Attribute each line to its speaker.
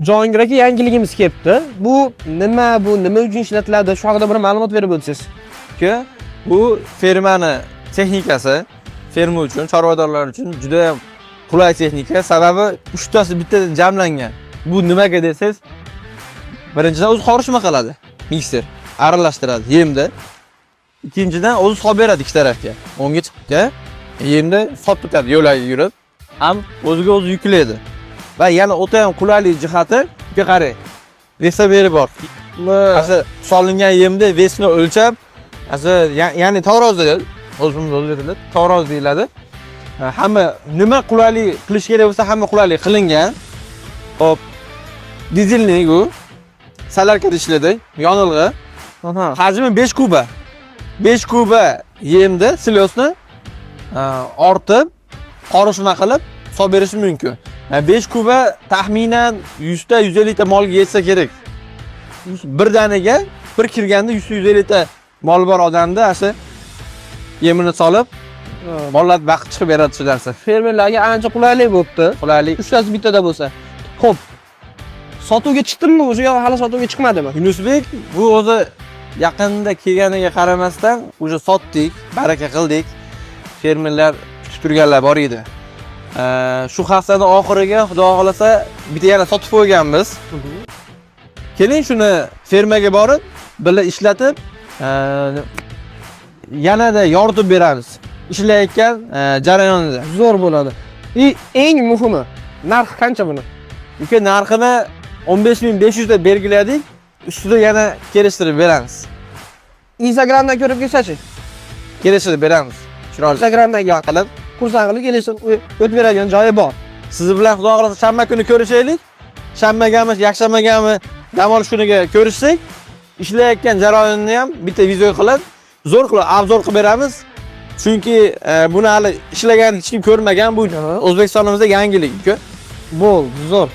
Speaker 1: Jahongir aka, yangiligimiz kelibdi. Bu nima uchun ishlatiladi? Shu haqida bir ma'lumot berib o'tsangiz.
Speaker 2: Bu fermani texnikasi, ferma uchun, chorvadorlar uchun juda ham qulay texnika. Sababi 3 tasi bittada jamlangan. Bu nimaga desangiz, birinchidan o'zi qorishma qiladi. Mikser aralashtiradi yemda. Ikkinchidan o'zi solib beradi ikki tarafga. O'ngga chiqibdi, yemda solib turadi yo'lga yurib, ham o'ziga o'zi yuklaydi. Va yana o'ta ham qulaylik jihati, bunga qarang. Vesaberi bor. Asli solingan yemda vesni o'lchab, ya'ni tarozi, o'zimiz o'zlaydi, tarozi deyiladi. Hamma nima qulaylik qilish kerak bo'lsa, hamma qulaylik qilingan. Hop. Dizellik u. Salarkada ishlaydi, yonilg'i. Hajmi 5 kuba. 5 kuba yemda silyosni ortib, qorishma qilib solib berish mumkin. 5 kuba taxminan 100 ta 150 ta molga yetsa kerak. Bir danaga bir kirganda 100-150 ta mol bor odamda asli yemini solib mollar vaqt chiqib beradi shu narsa.
Speaker 1: Fermerlarga ancha qulaylik bo'libdi.
Speaker 2: Qulaylik.
Speaker 1: Uchtasi bittada bo'lsa. Xo'p. Sotuvga chiqdimi o'zi yo hali sotuvga chiqmadimi?
Speaker 2: Yunusbek bu o'zi yaqinda kelganiga qaramasdan o'sha sotdik, baraka qildik. Fermerlar kutib turganlar bor edi. Shu haftaning oxiriga xudo xolasa bitta yana sotib qo'yganmiz. Keling shuni fermaga borib, birga ishlatib, yanada yoritib beramiz. Ishlayotgan jarayonida
Speaker 1: Zo'r bo'ladi. Eng muhimi, narxi qancha buni?
Speaker 2: Narxini 15500 da belgiladik. Ustida yana kelishtirib beramiz.
Speaker 1: Instagramdan ko'rib kelsa-chi?
Speaker 2: Kelishtirib beramiz. Chiroyli.
Speaker 1: Instagramdan qilib, kursdan qilib kelishsin, o'tib beradigan joyi bor.
Speaker 2: Siz bilan xudo xolasa shanba kuni ko'rishaylik. Shanbagami, yakshanbagami dam olish kuniga ko'rishsak, ishlayotgan jarayonni ham bitta video qilib, zo'r qilib obzor qilib beramiz. Chunki buni hali ishlagan hech kim ko'rmagan, bu O'zbekistonimizda yangilik.
Speaker 1: Bo'ldi, zo'r.